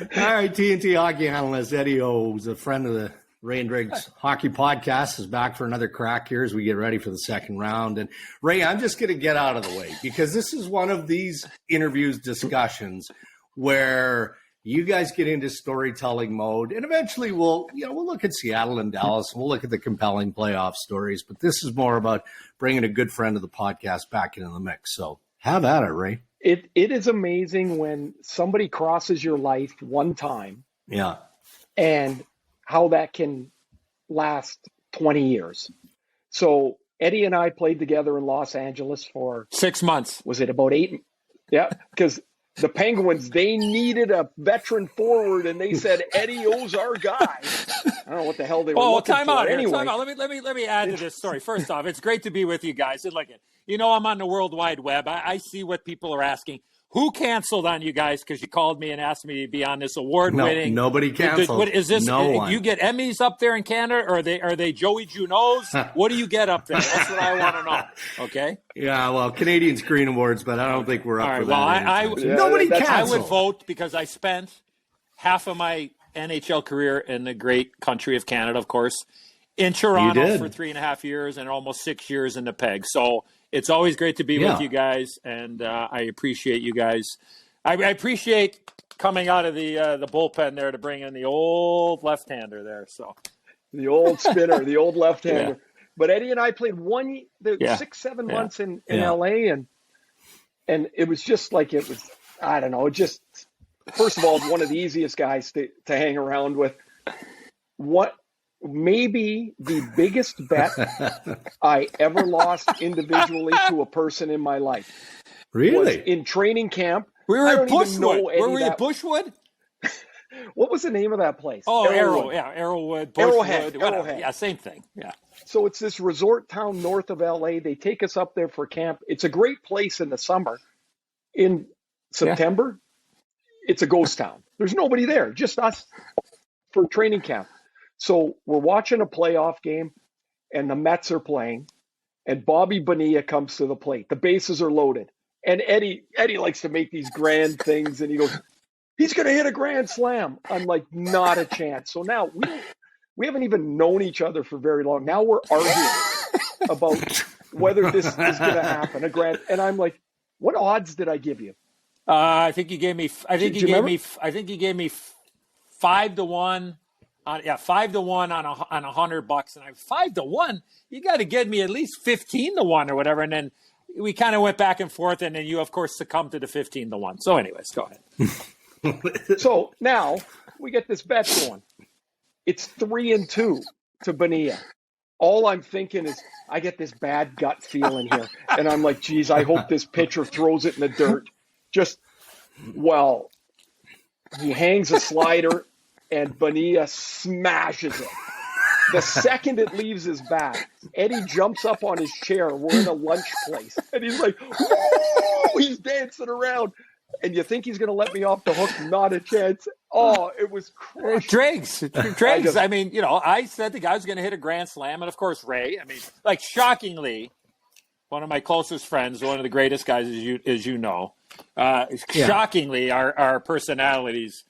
All right, TNT hockey analyst Eddie O, who's a friend of the Ray and Dregs hockey podcast, is back for another crack here as we get ready for the second round. And Ray, I'm just going to get out of the way because this is one of these interviews, discussions where you guys get into storytelling mode, and eventually we'll look at Seattle and Dallas, and we'll look at the compelling playoff stories. But this is more about bringing a good friend of the podcast back into the mix. So have at it, Ray. It is amazing when somebody crosses your life one time. Yeah. And how that can last 20 years. So Eddie and I played together in Los Angeles for 6 months. Was it about 8? Yeah, because the Penguins, they needed a veteran forward, and they said Eddie O's our guy. I don't know what the hell they were looking time for. out here. Anyway. Time out. Let me add to this story. First off, it's great to be with you guys. And look, I'm on the World Wide Web. I see what people are asking. Who canceled on you guys because you called me and asked me to be on this award-winning? No, nobody canceled. What is this? No one. You get Emmys up there in Canada, or are they Joey Junos? What do you get up there? That's what I want to know. Okay. Yeah, well, Canadian Screen Awards, but I don't think we're up for that. Well, nobody canceled. I would vote because I spent half of my NHL career in the great country of Canada, of course, in Toronto for 3.5 years and almost 6 years in the PEG. So it's always great to be with you guys, and I appreciate you guys. I appreciate coming out of the bullpen there to bring in the old left-hander there. So the old spinner, the old left-hander. Yeah. But Eddie and I played 6-7 months in LA, and it was just like it was. I don't know. Just first of all, one of the easiest guys to hang around with. What? Maybe the biggest bet I ever lost individually to a person in my life. Really? Was in training camp. We were at Bushwood. Were we at Bushwood? What was the name of that place? Oh, Arrowwood, Bushwood. Arrowhead. Yeah, same thing. Yeah. So it's this resort town north of LA. They take us up there for camp. It's a great place in the summer. In September, it's a ghost town. There's nobody there, just us for training camp. So we're watching a playoff game, and the Mets are playing, and Bobby Bonilla comes to the plate. The bases are loaded. And Eddie likes to make these grand things, and he goes, he's going to hit a grand slam. I'm like, not a chance. So now we haven't even known each other for very long. Now we're arguing about whether this is going to happen. And I'm like, what odds did I give you? I think you gave me. I think you gave me 5-1. 5-1 on $100, and I'm 5-1. You got to get me at least 15-1 or whatever. And then we kind of went back and forth, and then you, of course, succumbed to the 15-1. So, anyways, go ahead. So now we get this bet going. It's 3-2 to Bonilla. All I'm thinking is I get this bad gut feeling here, and I'm like, geez, I hope this pitcher throws it in the dirt. He hangs a slider. And Bonilla smashes it. The second it leaves his bat, Eddie jumps up on his chair. We're in a lunch place. And he's like, woo! He's dancing around. And you think he's going to let me off the hook? Not a chance. Oh, it was crazy. Dregs. I mean, I said the guy was going to hit a grand slam. And, of course, Ray. I mean, shockingly, one of my closest friends, one of the greatest guys, as you know. Shockingly, our personalities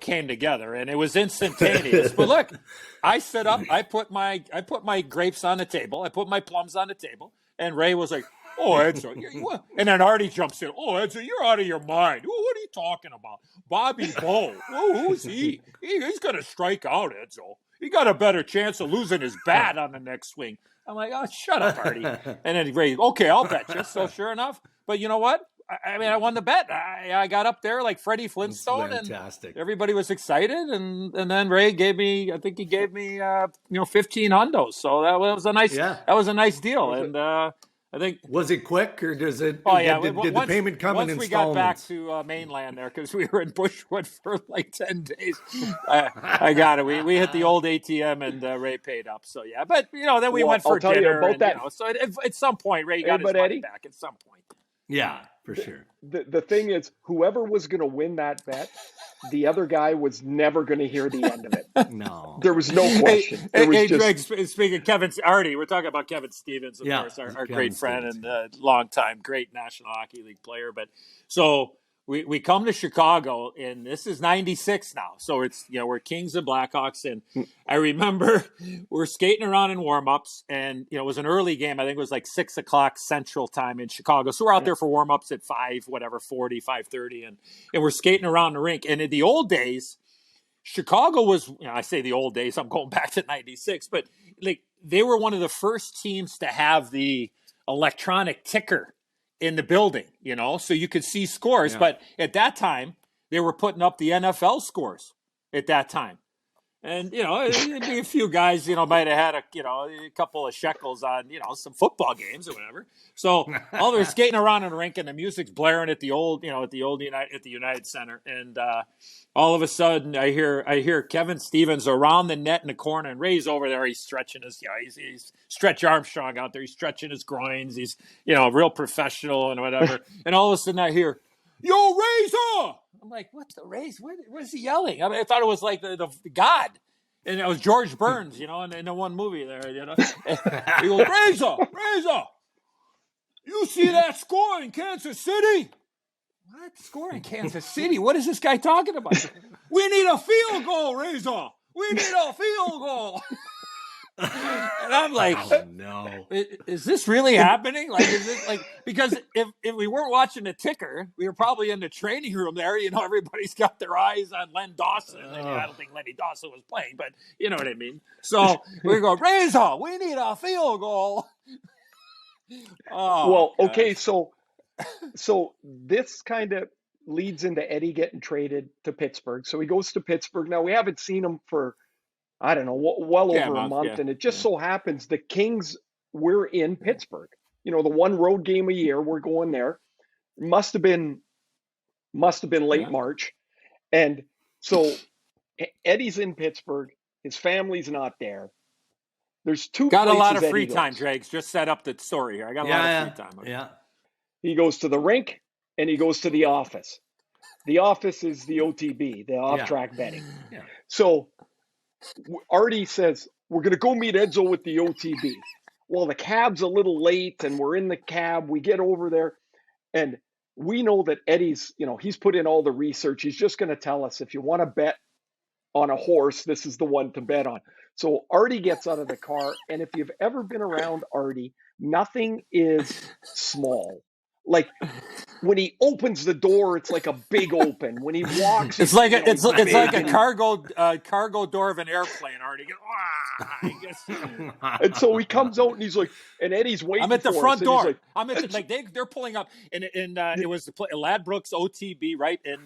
came together, and it was instantaneous. But look, I set up. I put my grapes on the table. I put my plums on the table, and Ray was like, "Oh, Edzo," and then Artie jumps in. "Oh, Edzo, you're out of your mind. What are you talking about? Bobby Bo? Who's he? He's gonna strike out, Edzo. He got a better chance of losing his bat on the next swing." I'm like, "Oh, shut up, Artie." And then Ray, "Okay, I'll bet you." So sure enough, but you know what? I mean, I won the bet. I got up there like Freddie Flintstone, and everybody was excited. And then Ray gave me, I think he gave me, 15 hundos. So that was a nice deal. And I think, was it quick or does it? Oh yeah, did the payment come in installments? Once we got back to mainland there, because we were in Bushwood for like 10 days, I got it. We hit the old ATM, and Ray paid up. So yeah, but then we went for dinner. So at some point, Ray got his money back. At some point. Yeah, for sure. The thing is, whoever was going to win that bet, the other guy was never going to hear the end of it. No. There was no question. Dregs, speaking of Kevin, Artie, we're talking about Kevin Stevens, of course, our great friend and longtime great National Hockey League player. But so we come to Chicago, and this is 96 now. So it's, we're Kings and Blackhawks. And I remember we're skating around in warmups, and, it was an early game. I think it was like 6 o'clock Central Time in Chicago. So we're out there for warmups at 5:40, 5:30. And we're skating around the rink. And in the old days, Chicago was, I say the old days, I'm going back to 96, but like they were one of the first teams to have the electronic ticker in the building, so you could see scores. Yeah. But at that time, they were putting up the NFL scores at that time. And, it'd be a few guys, might have had a couple of shekels on, some football games or whatever. So all they're skating around in the rink, and the music's blaring at the old, at the United Center. And all of a sudden I hear Kevin Stevens around the net in the corner, and Ray's over there. He's stretching he's Stretch Armstrong out there. He's stretching his groins. He's, real professional and whatever. And all of a sudden I hear, "Yo, Razor!" I'm like, "What's the Rays? What is he yelling?" I mean, I thought it was like the God. And it was George Burns, in the one movie there, He goes, Razor, you see that score in Kansas City? What? Score in Kansas City? What is this guy talking about? We need a field goal, Razor. We need a field goal. And I'm like, oh, no. Is this really happening? Like, is this like, because if we weren't watching the ticker, we were probably in the training room there. Everybody's got their eyes on Len Dawson. And I don't think Lenny Dawson was playing, but you know what I mean. So we go, Razor, we need a field goal. Well, gosh. Okay, so this kind of leads into Eddie getting traded to Pittsburgh. So he goes to Pittsburgh. Now we haven't seen him for, I don't know, well over a month. And it just so happens the Kings were in Pittsburgh. The one road game a year, we're going there. Must have been late March. And so Eddie's in Pittsburgh. His family's not there. There's two Got a lot of Eddie free goes. time, Dregs. Just set up the story here. I got a lot of free time. Okay. Yeah. He goes to the rink and he goes to the office. The office is the OTB, the off-track betting. Yeah. So Artie says, we're going to go meet Edzo with the OTB. Well, the cab's a little late, and we're in the cab. We get over there, and we know that Eddie's, he's put in all the research. He's just going to tell us, if you want to bet on a horse, this is the one to bet on. So Artie gets out of the car, and if you've ever been around Artie, nothing is small. Like, when he opens the door, it's like a big open. When he walks, it's like a cargo door of an airplane. Already, and so he comes out and he's like, and Eddie's waiting. I'm at the front door. Like, I'm at they're pulling up, and it was the Ladbrokes OTB right in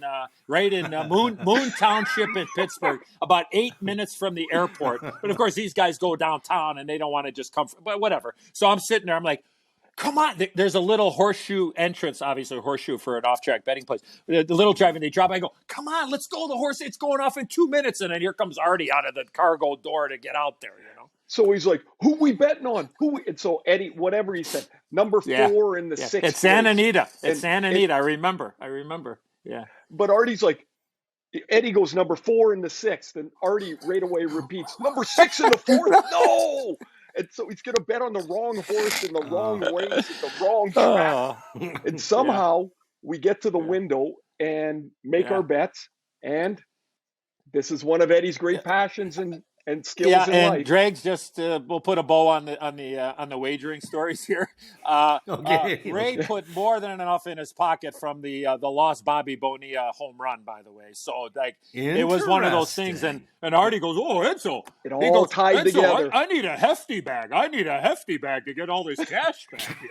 Moon Township in Pittsburgh, about 8 minutes from the airport. But of course, these guys go downtown and they don't want to just come. But whatever. So I'm sitting there. I'm like, come on. There's a little horseshoe entrance, obviously a horseshoe for an off-track betting place. The little drive, and they drop. I go, come on, let's go. The horse, it's going off in 2 minutes. And then here comes Artie out of the cargo door to get out there, So he's like, who we betting on? And so Eddie, whatever he said, number 4 in the 6th. It's Santa Anita. It's Santa Anita. I remember. Yeah. But Artie's like, Eddie goes number 4 in the 6th. And Artie right away repeats, number 6 in the 4th. No! And so he's going to bet on the wrong horse in the wrong race at the wrong track. And somehow we get to the window and make our bets. And this is one of Eddie's great passions and skills in life. Dregs, just we'll put a bow on the wagering stories here. Ray put more than enough in his pocket from the lost Bobby Bonilla home run, by the way. So it was one of those things. And Artie goes, "Oh, Edzo!" It all tied together. I need a hefty bag. I need a hefty bag to get all this cash back here.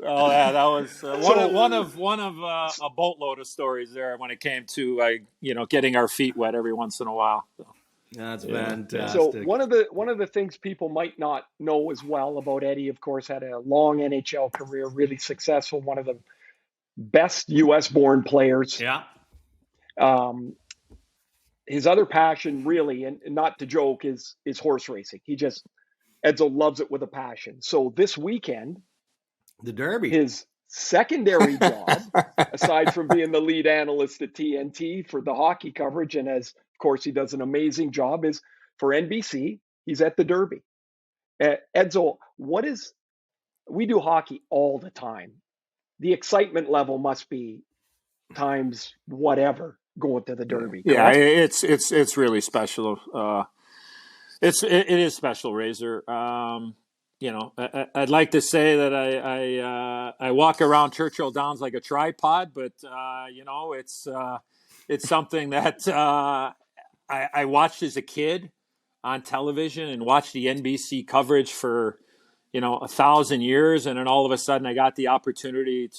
Oh yeah, that was one of a boatload of stories there when it came to getting our feet wet every once in a while. So. That's fantastic. So one of the things people might not know as well about Eddie, of course, had a long NHL career, really successful, one of the best U.S. born players. Yeah. His other passion, really, and not to joke, is horse racing. Edzo loves it with a passion. So this weekend, the Derby, his secondary job, aside from being the lead analyst at TNT for the hockey coverage, and as of course he does an amazing job, is for NBC. He's at the Derby. Edzo, we do hockey all the time. the excitement level must be times whatever going to the Derby. Yeah, Correct? it's really special. It is special, Razor. I'd like to say that I walk around Churchill Downs like a tripod, but it's something that I watched as a kid on television and watched the NBC coverage for 1,000 years, and then all of a sudden I got the opportunity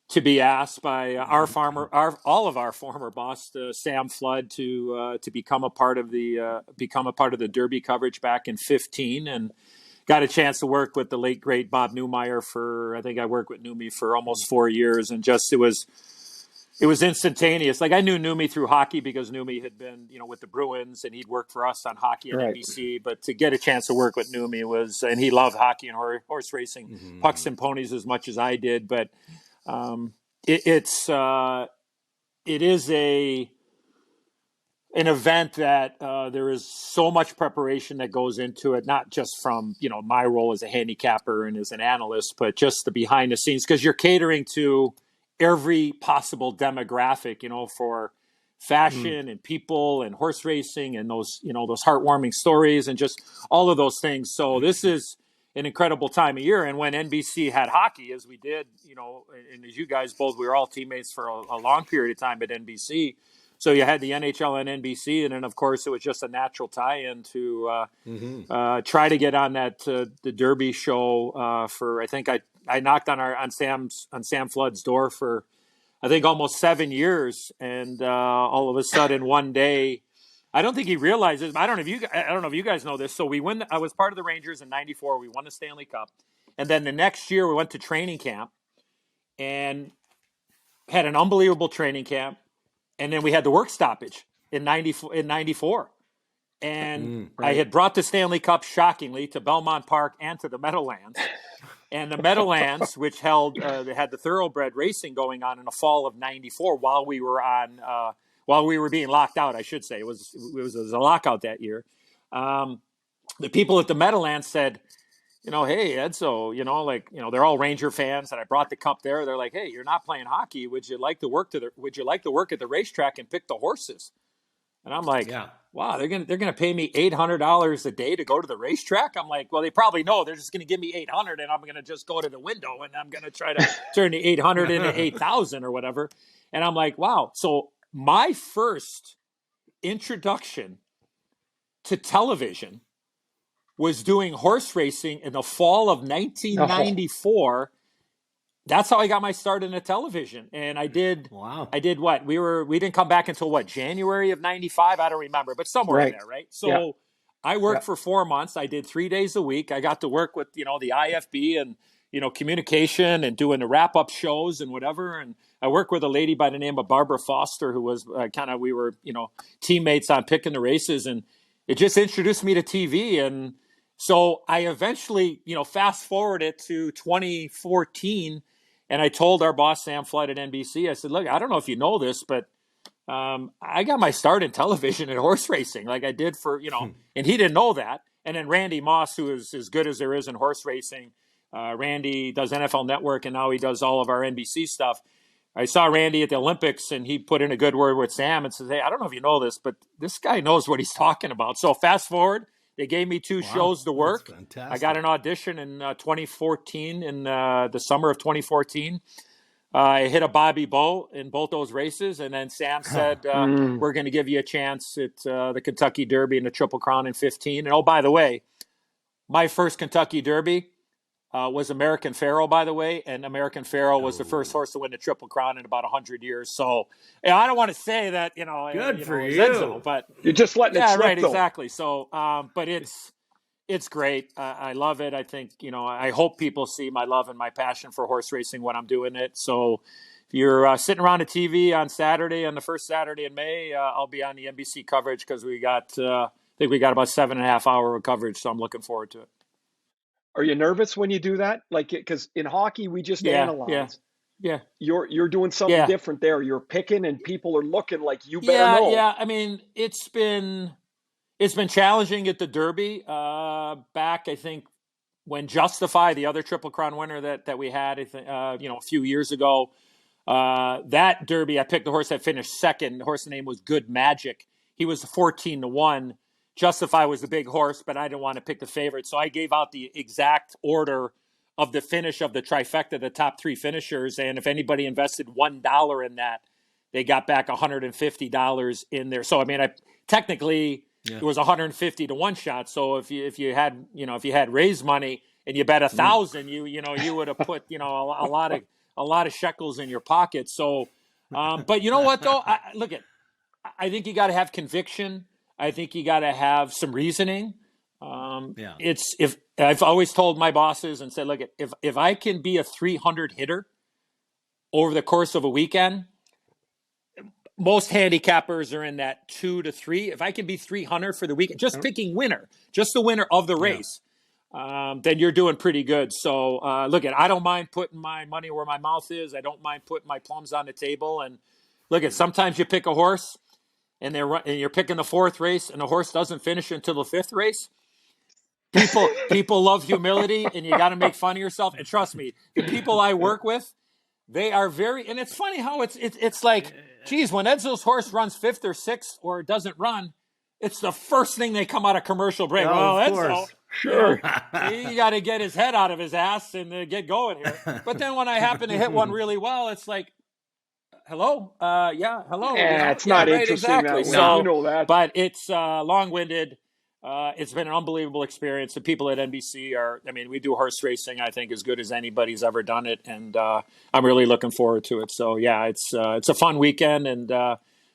to be asked by all of our former boss, Sam Flood, to become a part of the Derby coverage back in 2015, and got a chance to work with the late great Bob Newmeyer I think I worked with Newmy for almost 4 years, and just it was instantaneous. Like, I knew Newmy through hockey because Newmy had been with the Bruins, and he'd worked for us on hockey on NBC. But to get a chance to work with Newmy and he loved hockey and horse racing, pucks and ponies as much as I did, but. It is an event that there is so much preparation that goes into it, not just from my role as a handicapper and as an analyst, but just the behind the scenes, because you're catering to every possible demographic, for fashion and people and horse racing and those heartwarming stories and just all of those things. So this is an incredible time of year. And when NBC had hockey, as we did, and as you guys both, we were all teammates for a long period of time at NBC. So you had the NHL and NBC, and then of course it was just a natural tie-in to try to get on that the Derby show for. I think I knocked on Sam Flood's door for I think almost 7 years, and all of a sudden one day. I don't think he realizes. I don't know if you guys know this. So I was part of the Rangers in '94. We won the Stanley Cup, and then the next year we went to training camp, and had an unbelievable training camp. And then we had the work stoppage in '94, and I had brought the Stanley Cup, shockingly, to Belmont Park and to the Meadowlands. And the Meadowlands, which they had the thoroughbred racing going on in the fall of '94 while we were being locked out, I should say. It was a lockout that year. The people at the Meadowlands said, hey, Edzo, they're all Ranger fans, and I brought the cup there. They're like, hey, you're not playing hockey. Would you like to work at the racetrack and pick the horses? And I'm like, wow, they're gonna pay me $800 a day to go to the racetrack. I'm like, well, they probably know they're just gonna give me 800, and I'm gonna just go to the window, and I'm gonna try to turn the 800 into 8,000 or whatever. And I'm like, wow. So my first introduction to television was doing horse racing in the fall of 1994. That's how I got my start in the television. And I did what? We didn't come back until January of 95? I don't remember, but somewhere in there, right? So I worked for 4 months. I did 3 days a week. I got to work with, the IFB and, communication and doing the wrap-up shows and whatever. And I worked with a lady by the name of Barbara Foster, who was we were, teammates on picking the races. And it just introduced me to TV. And so I eventually, fast forwarded to 2014, and I told our boss, Sam Flood at NBC, I said, look, I don't know if you know this, but I got my start in television and horse racing, like I did for, and he didn't know that. And then Randy Moss, who is as good as there is in horse racing, Randy does NFL Network, and now he does all of our NBC stuff. I saw Randy at the Olympics, and he put in a good word with Sam and says, hey, I don't know if you know this, but this guy knows what he's talking about. So fast forward, they gave me 2 shows to work. I got an audition in 2014, in the summer of 2014. I hit a Bobby Bow in both those races, and then Sam said, we're going to give you a chance at the Kentucky Derby and the Triple Crown in 15. And, oh, by the way, my first Kentucky Derby was American Pharoah, by the way, and American Pharoah was the first horse to win the Triple Crown in about 100 years. So I don't want to say that, good for you, Enzo, but you're just letting it slip, right, though. Exactly. So, but it's great. I love it. I think, I hope people see my love and my passion for horse racing when I'm doing it. So if you're sitting around a TV on Saturday, on the first Saturday in May, I'll be on the NBC coverage because I think we got about 7.5 hours of coverage. So I'm looking forward to it. Are you nervous when you do that? Like, because in hockey, we just analyze. Yeah. You're doing something different there. You're picking, and people are looking like you better know. Yeah. I mean, it's been challenging at the Derby. Back, I think, when Justify, the other Triple Crown winner that we had, a few years ago, that Derby, I picked the horse that finished second. The horse's name was Good Magic. He was 14-1. Justify was the big horse, but I didn't want to pick the favorite. So I gave out the exact order of the finish of the trifecta, the top three finishers. And if anybody invested $1 in that, they got back $150 in there. So, I mean, technically it was 150 to one shot. So if you had raised money and you bet 1,000, you would have put, a lot of shekels in your pocket. So, but you know what though? I think you got to have conviction. I think you got to have some reasoning. If I've always told my bosses and said, look, if I can be a 300 hitter over the course of a weekend, most handicappers are in that 2 to 3. If I can be 300 for the weekend, just picking winner, just the winner of the race, then you're doing pretty good. So I don't mind putting my money where my mouth is. I don't mind putting my plums on the table. And sometimes you pick a horse and you're picking the fourth race and the horse doesn't finish until the fifth race. People love humility, and you got to make fun of yourself. And trust me, the people I work with, they are and it's funny how it's like, geez, when Edzo's horse runs fifth or sixth or doesn't run, it's the first thing they come out of commercial break. Oh, well, Edzo, sure, you got to get his head out of his ass and get going here. But then when I happen to hit one really well, it's like, hello, hello. Yeah, it's not right, interesting exactly. that way. So, You know that. But it's long-winded. It's been an unbelievable experience. The people at NBC we do horse racing, I think, as good as anybody's ever done it. And I'm really looking forward to it. So, it's a fun weekend. And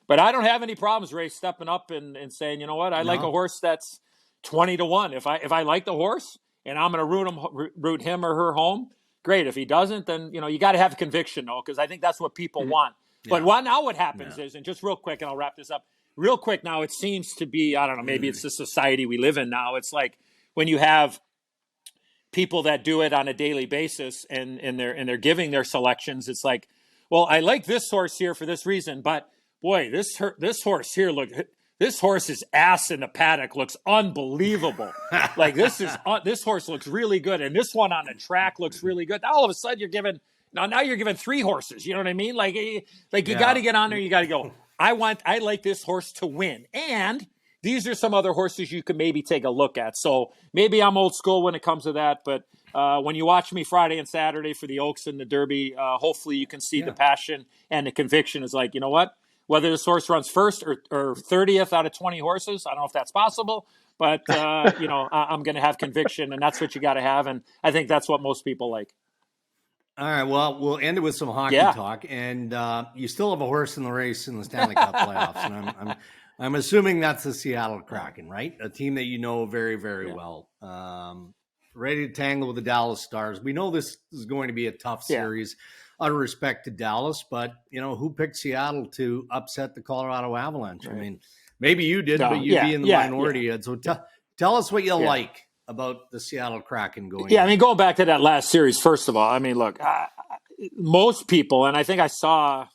but I don't have any problems, Ray, stepping up and saying, you know what, I like a horse that's 20-1. If I like the horse and I'm going to root him or her home, great. If he doesn't, then, you got to have conviction, though, because I think that's what people want. But what happens is, and just real quick, and I'll wrap this up. Real quick now, it seems to be, I don't know, maybe it's the society we live in now. It's like when you have people that do it on a daily basis and they're giving their selections, it's like, well, I like this horse here for this reason, but boy, this horse here, this horse's ass in the paddock looks unbelievable. Like this horse looks really good, and this one on the track looks really good. All of a sudden, now you're giving 3 horses. You know what I mean? Like you got to get on there. You got to go. I like this horse to win. And these are some other horses you could maybe take a look at. So maybe I'm old school when it comes to that. But when you watch me Friday and Saturday for the Oaks and the Derby, hopefully you can see the passion and the conviction is like, you know what? Whether this horse runs first or 30th out of 20 horses, I don't know if that's possible. But, I'm going to have conviction, and that's what you got to have. And I think that's what most people like. All right, well, we'll end it with some hockey talk, and you still have a horse in the race in the Stanley Cup playoffs, and I'm assuming that's the Seattle Kraken, right? A team that you know very, very well. Ready to tangle with the Dallas Stars. We know this is going to be a tough series, out of respect to Dallas, but who picked Seattle to upset the Colorado Avalanche? Right. I mean, maybe you did, but you'd be in the minority. Yeah. So tell us what you like about the Seattle Kraken going. Yeah, going back to that last series, first of all, look, most people, and I think I saw,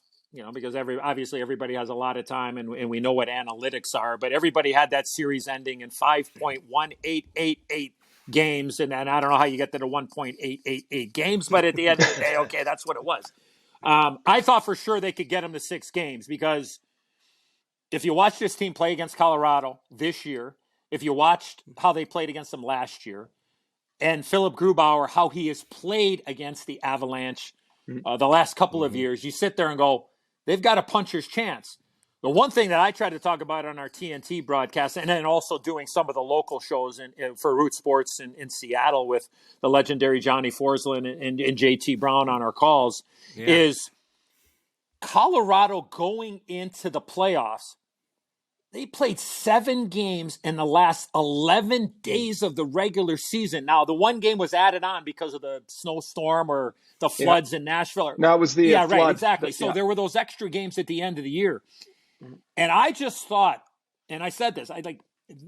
because obviously everybody has a lot of time and we know what analytics are, but everybody had that series ending in 5.1888 games. And I don't know how you get to the 1.888 games, but at the end of the day, okay, that's what it was. I thought for sure they could get them to 6 games because if you watch this team play against Colorado this year, if you watched how they played against them last year, and Philip Grubauer, how he has played against the Avalanche the last couple of years, you sit there and go, they've got a puncher's chance. The one thing that I try to talk about on our TNT broadcast, and then also doing some of the local shows for Root Sports in Seattle with the legendary Johnny Forsland and JT Brown on our calls, is Colorado going into the playoffs. They played 7 games in the last 11 days of the regular season. Now, the one game was added on because of the snowstorm or the floods in Nashville. Now it was the flood. Right, exactly. So there were those extra games at the end of the year. And I just thought, and I said this,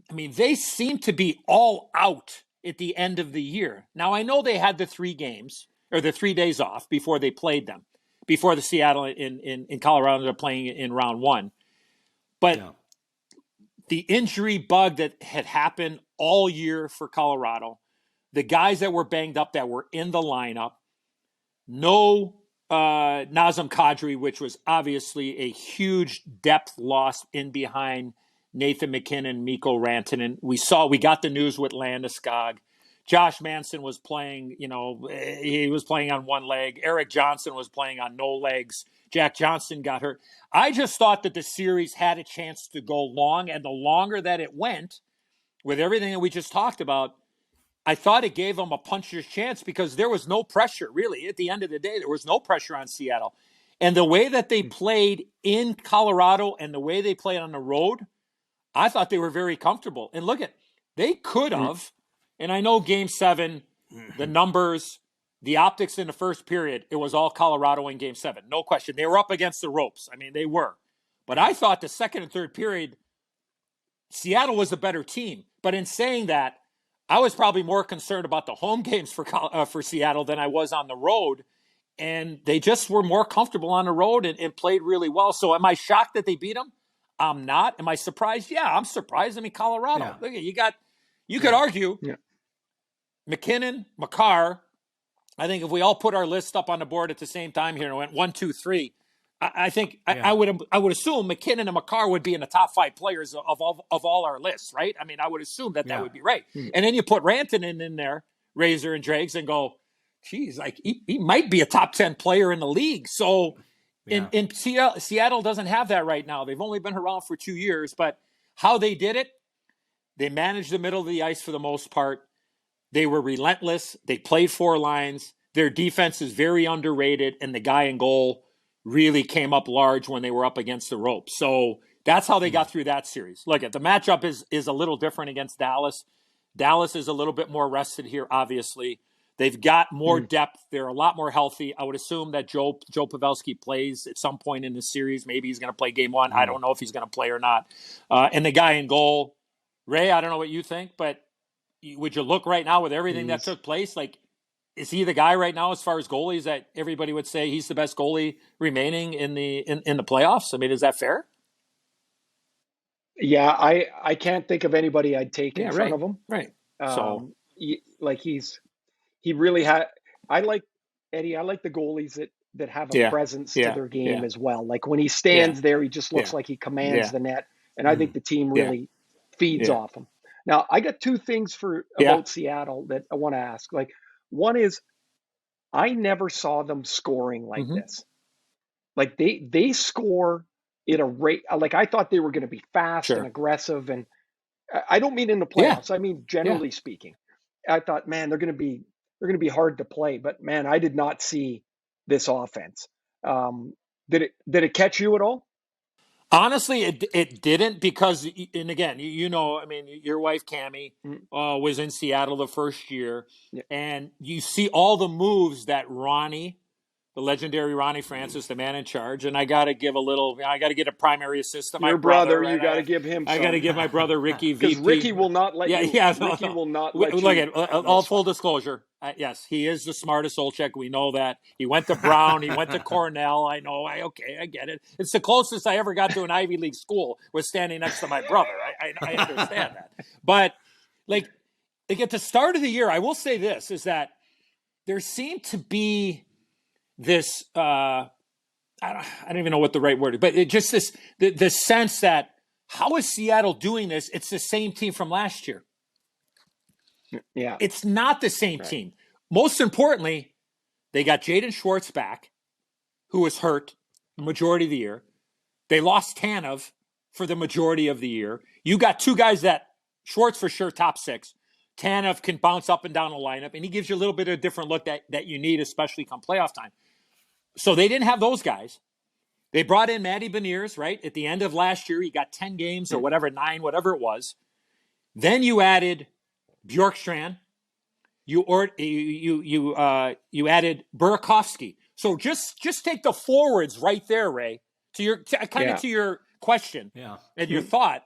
they seem to be all out at the end of the year. Now, I know they had the 3 games or the 3 days off before they played them, before the Seattle in Colorado ended up playing in round 1. But the injury bug that had happened all year for Colorado, the guys that were banged up that were in the lineup, no Nazem Kadri, which was obviously a huge depth loss in behind Nathan McKinnon, Mikko Rantanen. We got the news with Landeskog. Josh Manson was playing, he was playing on one leg. Eric Johnson was playing on no legs. Jack Johnson got hurt. I just thought that the series had a chance to go long, and the longer that it went, with everything that we just talked about, I thought it gave them a puncher's chance because there was no pressure, really. At the end of the day, there was no pressure on Seattle. And the way that they played in Colorado and the way they played on the road, I thought they were very comfortable. And look they could have, and I know Game 7, the numbers, the optics in the first period, it was all Colorado in Game 7. No question. They were up against the ropes. I mean, they were. But I thought the second and third period, Seattle was a better team. But in saying that, I was probably more concerned about the home games for Seattle than I was on the road. And they just were more comfortable on the road and played really well. So am I shocked that they beat them? I'm not. Am I surprised? Yeah, I'm surprised. I mean, Colorado. Yeah. Look, you could argue McKinnon, Makar. I think if we all put our list up on the board at the same time here and went 1, 2, 3, I think I would assume McKinnon and Makar would be in the top 5 players of all our lists, right? I mean, I would assume that would be right. And then you put Rantanen in there, Razor and Dregs, and go, geez, like he might be a top 10 player in the league. So in Seattle doesn't have that right now. They've only been around for 2 years, but how they did it, they managed the middle of the ice for the most part. They were relentless. They played 4 lines. Their defense is very underrated, and the guy in goal really came up large when they were up against the ropes. So that's how they got through that series. Look, the matchup is a little different against Dallas. Dallas is a little bit more rested here, obviously. They've got more depth. They're a lot more healthy. I would assume that Joe Pavelski plays at some point in the series. Maybe he's going to play Game 1. I don't know if he's going to play or not. And the guy in goal, Ray, I don't know what you think, but would you look right now with everything that took place, like, is he the guy right now as far as goalies that everybody would say he's the best goalie remaining in the playoffs? I mean, is that fair? Yeah, I can't think of anybody I'd take in front of him. Right. He really had. I like Eddie. I like the goalies that have a presence to their game as well. Like when he stands there, he just looks like he commands the net, and I think the team really feeds off him. Now, I got 2 things about Seattle that I want to ask. Like, one is, I never saw them scoring like this. Like they score at a rate. Like I thought they were going to be fast and aggressive, and I don't mean in the playoffs. I mean generally speaking. I thought, man, they're going to be hard to play. But man, I did not see this offense. Did it catch you at all? Honestly, it didn't because, and again, I mean, your wife, Cammie, was in Seattle the first year, and you see all the moves that Ronnie, the legendary Ronnie Francis, the man in charge, and I got to get a primary assist to my brother. You got to give him some. I got to give my brother Ricky VP. Because Ricky will not let you. Ricky will not let you. Look at all full disclosure. Yes, he is the smartest Olczyk. We know that. He went to Brown. He went to Cornell. I know. I get it. It's the closest I ever got to an Ivy League school was standing next to my brother. I understand that. But like at the start of the year, I will say this, is that there seemed to be this, I don't even know what the right word is, but it just the sense that how is Seattle doing this? It's the same team from last year. Yeah. It's not the same team. Most importantly, they got Jaden Schwartz back, who was hurt the majority of the year. They lost Tanev for the majority of the year. You got 2 guys that Schwartz for sure top 6. Tanev can bounce up and down the lineup, and he gives you a little bit of a different look that you need, especially come playoff time. So they didn't have those guys. They brought in Matty Beniers, right? At the end of last year, he got 10 games or whatever, 9, whatever it was. Then you added Bjorkstrand. You added Burakovsky. So just take the forwards right there, Ray, to your question and your thought.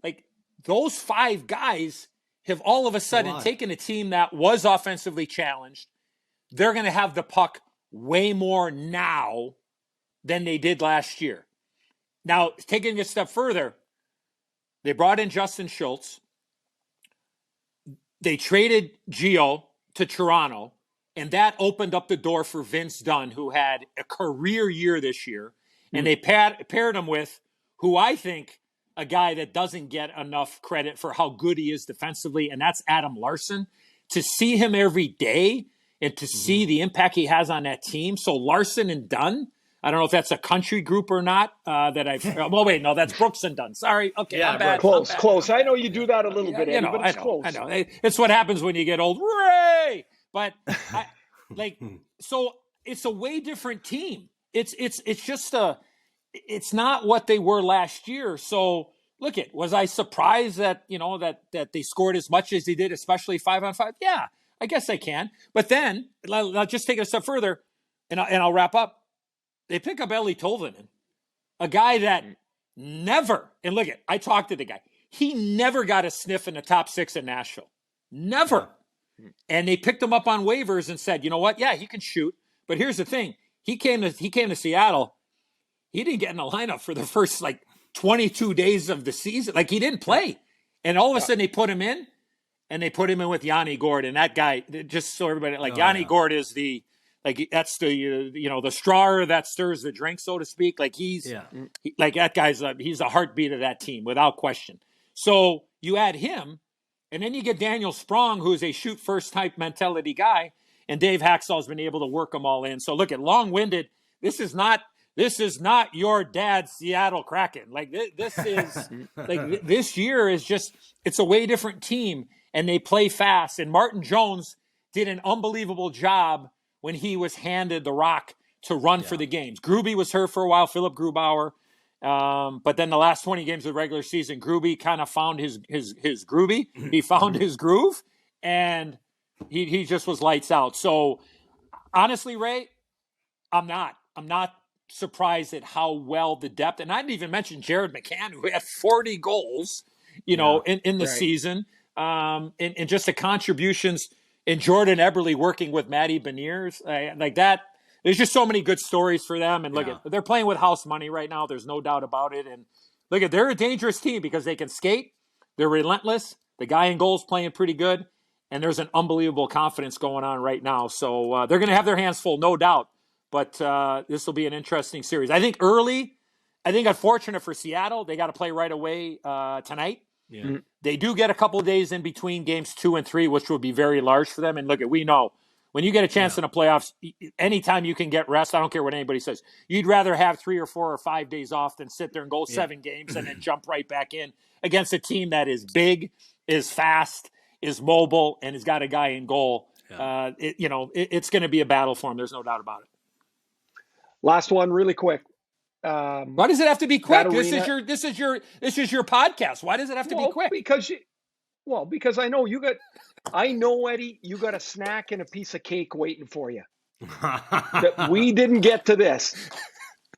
Like those 5 guys have all of a sudden taken a team that was offensively challenged. They're going to have the puck way more now than they did last year. Now, taking it a step further, they brought in Justin Schultz. they traded Gio to Toronto, and that opened up the door for Vince Dunn, who had a career year this year. And they paired him with who I think a guy that doesn't get enough credit for how good he is defensively, and that's Adam Larson. To see him every day and to see the impact he has on that team. So Larson and Dunn, I don't know if that's a country group or not. Well, wait, no, that's Brooks and Dunn. Sorry, okay, Yeah, I'm bad. Close. I know you do that a little bit, Eddie, but it's close. I know. It's what happens when you get old. Ray! But so it's a way different team. It's just it's not what they were last year. So was I surprised that, that they scored as much as they did, especially 5-on-5? Yeah, I guess I can. But then I'll just take it a step further and I'll wrap up. They pick up Eli Tolvanen, a guy that never, and I talked to the guy. He never got a sniff in the top 6 in Nashville. Never. And they picked him up on waivers and said, you know what? Yeah, he can shoot. But here's the thing. He came to Seattle. He didn't get in the lineup for the first 22 days of the season. He didn't play. And all of a sudden they put him in, and they put him in with Yanni Gourde. And that guy, just so everybody, Yanni Gourde is the, that's the, the straw that stirs the drink, so to speak. That guy's, he's the heartbeat of that team without question. So you add him, and then you get Daniel Sprong, who's a shoot first type mentality guy. And Dave Haxall's been able to work them all in. So long-winded. This is not your dad's Seattle Kraken. This is this year is just, it's a way different team, and they play fast. And Martin Jones did an unbelievable job when he was handed the rock to run for the games. Gruby was hurt for a while, Philip Grubauer. But then the last 20 games of the regular season, Gruby kind of found his groovy. He found his groove, and he just was lights out. So honestly, Ray, I'm not surprised at how well the depth, and I didn't even mention Jared McCann, who had 40 goals, in the season, and just the contributions, and Jordan Eberle working with Matty Beniers, like that. There's just so many good stories for them. And they're playing with house money right now. There's no doubt about it. And they're a dangerous team because they can skate. They're relentless. The guy in goal is playing pretty good. And there's an unbelievable confidence going on right now. So they're going to have their hands full, no doubt. But this will be an interesting series. I think unfortunate for Seattle, they got to play right away tonight. Yeah. They do get a couple of days in between games 2 and 3, which would be very large for them. And we know, when you get a chance in the playoffs, anytime you can get rest, I don't care what anybody says, you'd rather have 3 or 4 or 5 days off than sit there and go 7 games and then jump right back in against a team that is big, is fast, is mobile, and has got a guy in goal. Yeah. It's going to be a battle for him. There's no doubt about it. Last one, really quick. Why does it have to be quick? This is your podcast. Why does it have to be quick? Because I know Eddie, you got a snack and a piece of cake waiting for you. That we didn't get to this.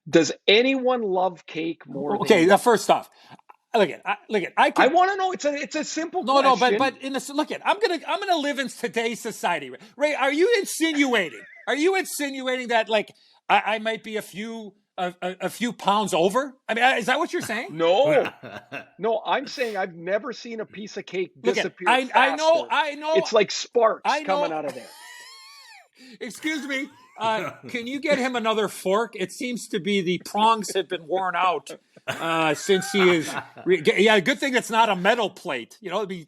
Does anyone love cake more? Okay, first off, I want to know. It's a simple question. No, but I'm gonna live in today's society. Ray, are you insinuating that I might be a few pounds over? I mean, is that what you're saying? No, I'm saying I've never seen a piece of cake disappear faster. I know. It's like sparks coming out of there. Excuse me. Can you get him another fork? It seems to be the prongs have been worn out since he is. Good thing it's not a metal plate. It'd be.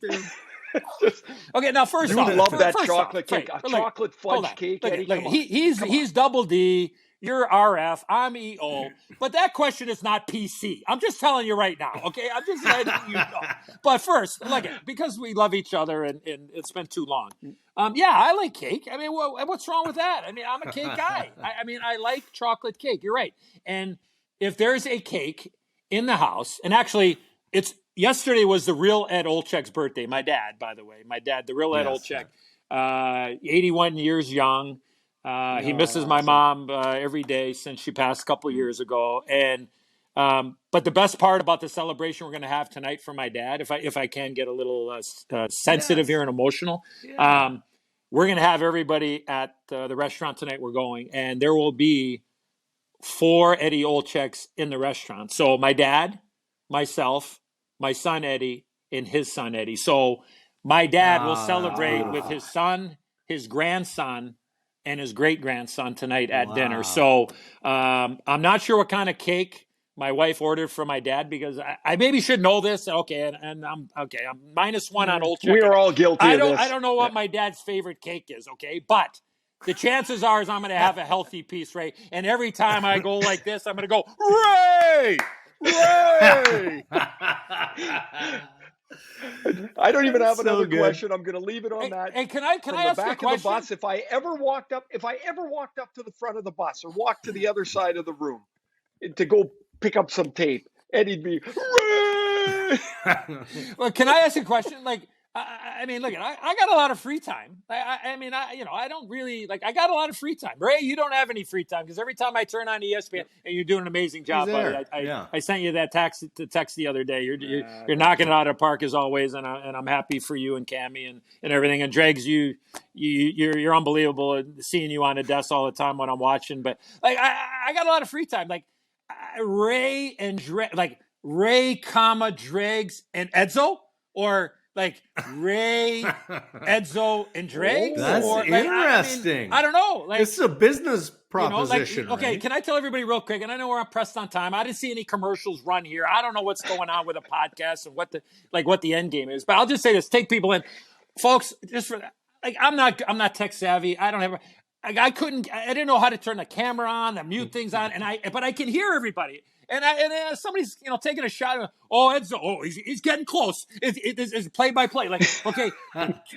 Okay, now first off, love that chocolate cake. A chocolate fudge cake. He's double D. You're RF. I'm EO. But that question is not PC. I'm just telling you right now. Okay, I'm just letting you know. But first, because we love each other and it's been too long. I like cake. I mean, what's wrong with that? I mean, I'm a cake guy. I like chocolate cake. You're right. And if there's a cake in the house, and actually, yesterday was the real Ed Olczyk's birthday. My dad, by the way. The real Ed Olczyk. 81 years young. He misses my mom every day since she passed a couple of years ago. And but the best part about the celebration we're going to have tonight for my dad, if I can get a little sensitive here and emotional, we're going to have everybody at the restaurant tonight we're going, and there will be 4 Eddie Olczyks in the restaurant. So my dad, myself, my son Eddie, and his son Eddie. So My dad will celebrate with his son, his grandson, and his great-grandson tonight at dinner. So I'm not sure what kind of cake my wife ordered for my dad, because I maybe should know this. Okay, and I'm okay. I'm -1 on Olczyk. We are all guilty of this. I don't know what my dad's favorite cake is. Okay, but the chances are is I'm going to have a healthy piece, Ray. And every time I go like this, I'm going to go, Ray, Ray. I don't even have another question. I'm going to leave it on that. Hey, can I ask back a question? Of the bus, if I ever walked up to the front of the bus or walked to the other side of the room to go pick up some tape, Eddie'd be, Ray! Well, can I ask a question? Like, I mean, look, I got a lot of free time. I don't really I got a lot of free time. Ray, you don't have any free time, because every time I turn on ESPN, and you're doing an amazing job, buddy. I sent you that text the other day. You're knocking it out of the park as always, and I'm happy for you and Cammy and everything. And Dregs, you're unbelievable. Seeing you on the desk all the time when I'm watching, but I got a lot of free time. Ray and Ray, Dregs and Edzo, or Ray, Edzo, and Dregs? That's interesting. I don't know. This is a business proposition. Okay, can I tell everybody real quick? And I know we're pressed on time. I didn't see any commercials run here. I don't know what's going on with a podcast and what the end game is. But I'll just say this: take people in, folks. Just for I'm not tech savvy. I don't have. I didn't know how to turn the camera on, the mute things on, but I can hear everybody. And somebody's taking a shot. Edzo, he's getting close. It's play by play. Okay,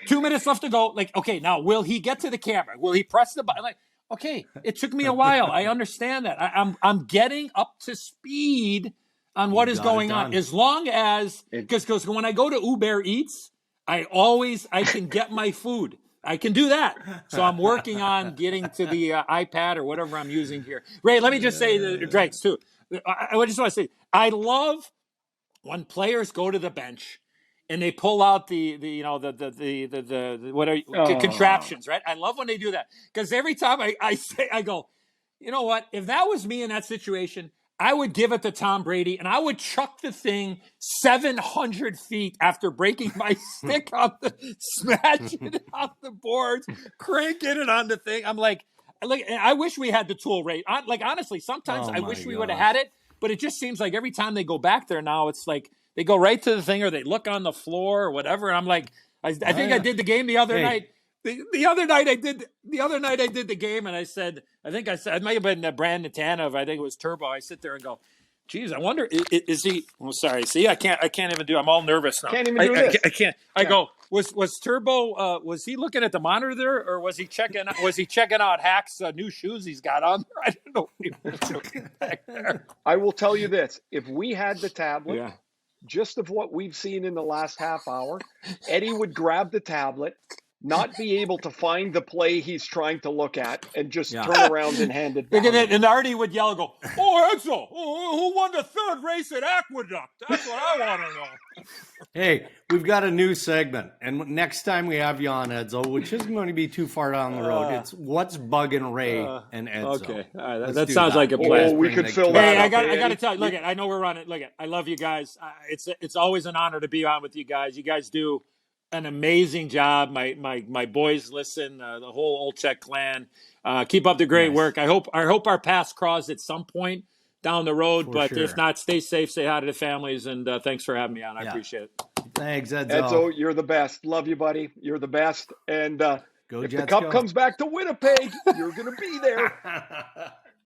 2 minutes left to go. Okay, now will he get to the camera? Will he press the button? Okay, it took me a while. I understand that. I'm getting up to speed on what is going on. As long as because when I go to Uber Eats, I can get my food. I can do that. So I'm working on getting to the iPad or whatever I'm using here. Ray, let me just say the Dregs too. I just want to say, I love when players go to the bench and they pull out the contraptions, right? I love when they do that, because every time I go, you know what? If that was me in that situation, I would give it to Tom Brady, and I would chuck the thing 700 feet after breaking my stick off smashing it off the boards, cranking it on the thing. I'm like, I wish we had the tool, Ray. Honestly, sometimes I wish we would have had it, but it just seems like every time they go back there now, it's like they go right to the thing, or they look on the floor or whatever. And I'm like, I think I did the game the other night. The other night I did the game, and I said, it might have been Brandon Tanev. I think it was Turbo. I sit there and go, geez, I wonder, is he? Oh, sorry. See, I can't even do. I'm all nervous now. Can't even do this. I can't. I go. Was Turbo? Was he looking at the monitor, or was he checking? Was he checking out Hack's new shoes he's got on there? I don't know what he was doing back there. I will tell you this: if we had the tablet, just of what we've seen in the last half hour, Eddie would grab the tablet, not be able to find the play he's trying to look at, and just turn around and hand it back. And Artie would yell, go, Edzo, who won the third race at Aqueduct? That's what I want to know. Hey, we've got a new segment, and next time we have you on, Edzo, which isn't going to be too far down the road, it's What's Bugging Ray and Edzo. Okay, all right, that sounds like a plan. We could fill that up. Hey, I got to tell you, look, I know we're running. Look, I love you guys. It's always an honor to be on with you guys. You guys do an amazing job. My boys listen, the whole Olczyk clan. Keep up the great work. I hope our paths cross at some point down the road, but if not, stay safe, say hi to the families, and thanks for having me on. I appreciate it. Thanks, Edzo. Edzo, you're the best. Love you, buddy. You're the best. And Go if Jets, the cup comes back to Winnipeg, you're going to be there.